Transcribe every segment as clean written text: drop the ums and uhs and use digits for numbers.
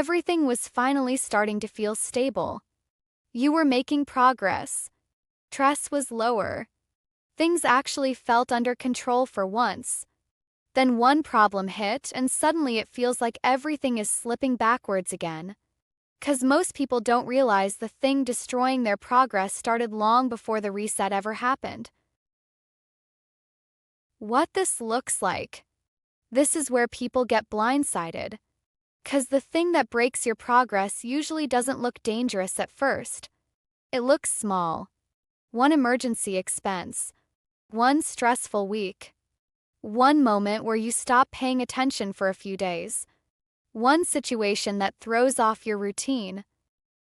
Everything was finally starting to feel stable. You were making progress. Stress was lower. Things actually felt under control for once. Then one problem hit, and suddenly it feels like everything is slipping backwards again. 'Cause most people don't realize the thing destroying their progress started long before the reset ever happened. What this looks like. This is where people get blindsided. 'Cause the thing that breaks your progress usually doesn't look dangerous at first. It looks small. One emergency expense. One stressful week. One moment where you stop paying attention for a few days. One situation that throws off your routine.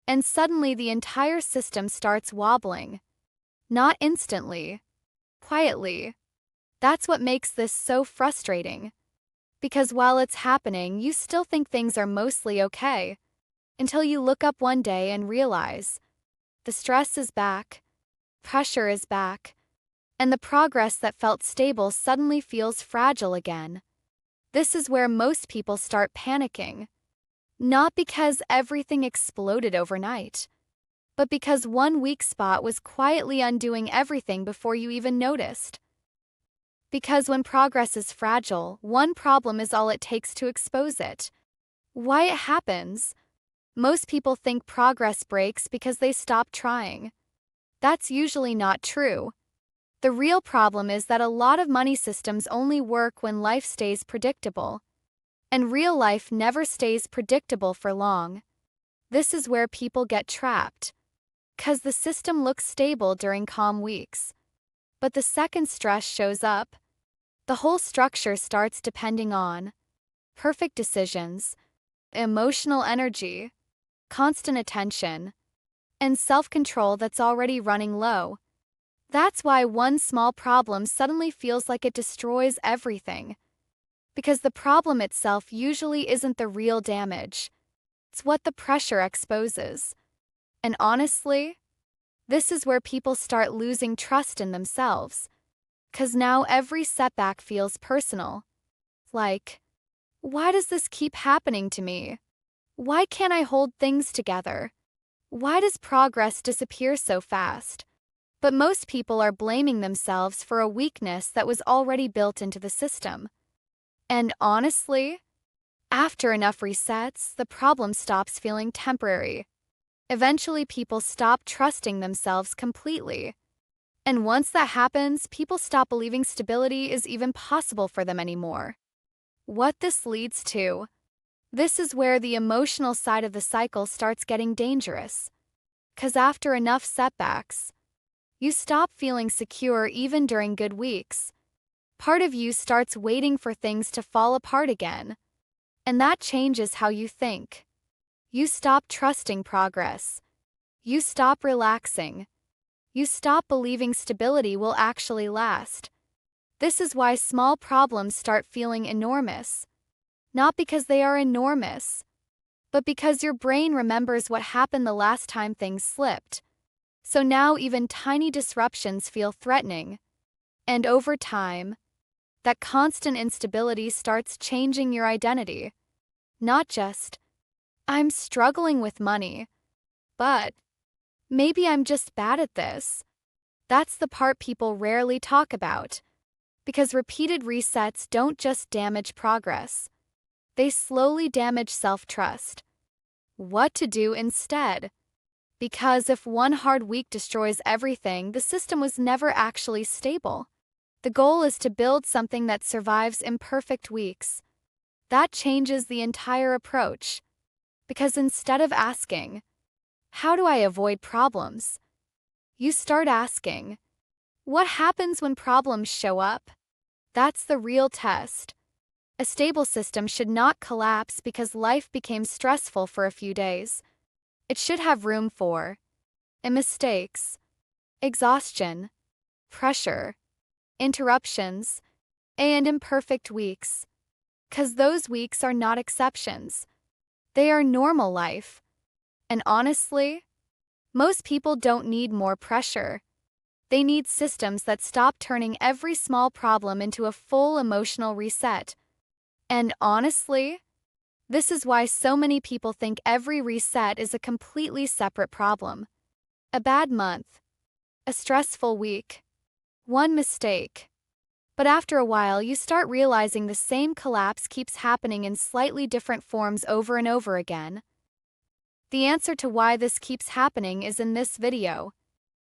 And suddenly the entire system starts wobbling. Not instantly. Quietly. That's what makes this so frustrating. Because while it's happening, you still think things are mostly okay. Until you look up one day and realize the stress is back, pressure is back, and the progress that felt stable suddenly feels fragile again. This is where most people start panicking. Not because everything exploded overnight, but because one weak spot was quietly undoing everything before you even noticed. Because when progress is fragile, one problem is all it takes to expose it. Why it happens? Most people think progress breaks because they stop trying. That's usually not true. The real problem is that a lot of money systems only work when life stays predictable. And real life never stays predictable for long. This is where people get trapped. 'Cause the system looks stable during calm weeks. But the second stress shows up, the whole structure starts depending on perfect decisions, emotional energy, constant attention, and self-control that's already running low. That's why one small problem suddenly feels like it destroys everything. Because the problem itself usually isn't the real damage. It's what the pressure exposes. And honestly, this is where people start losing trust in themselves. 'Cause now every setback feels personal. Like, why does this keep happening to me? Why can't I hold things together? Why does progress disappear so fast? But most people are blaming themselves for a weakness that was already built into the system. And honestly, after enough resets, the problem stops feeling temporary. Eventually, people stop trusting themselves completely. And once that happens, people stop believing stability is even possible for them anymore. What this leads to. This is where the emotional side of the cycle starts getting dangerous. 'Cause after enough setbacks, you stop feeling secure even during good weeks. Part of you starts waiting for things to fall apart again. And that changes how you think. You stop trusting progress. You stop relaxing. You stop believing stability will actually last. This is why small problems start feeling enormous. Not because they are enormous, but because your brain remembers what happened the last time things slipped. So now even tiny disruptions feel threatening. And over time, that constant instability starts changing your identity. Not just, I'm struggling with money, but maybe I'm just bad at this. That's the part people rarely talk about. Because repeated resets don't just damage progress. They slowly damage self-trust. What to do instead? Because if one hard week destroys everything, the system was never actually stable. The goal is to build something that survives imperfect weeks. That changes the entire approach. Because instead of asking, how do I avoid problems? You start asking, what happens when problems show up? That's the real test. A stable system should not collapse because life became stressful for a few days. It should have room for mistakes, exhaustion, pressure, interruptions, and imperfect weeks. 'Cause those weeks are not exceptions. They are normal life. And honestly, most people don't need more pressure. They need systems that stop turning every small problem into a full emotional reset. And honestly, This is why so many people think every reset is a completely separate problem. A bad month, a stressful week, one mistake. But after a while, you start realizing the same collapse keeps happening in slightly different forms over and over again. The answer to why this keeps happening is in this video.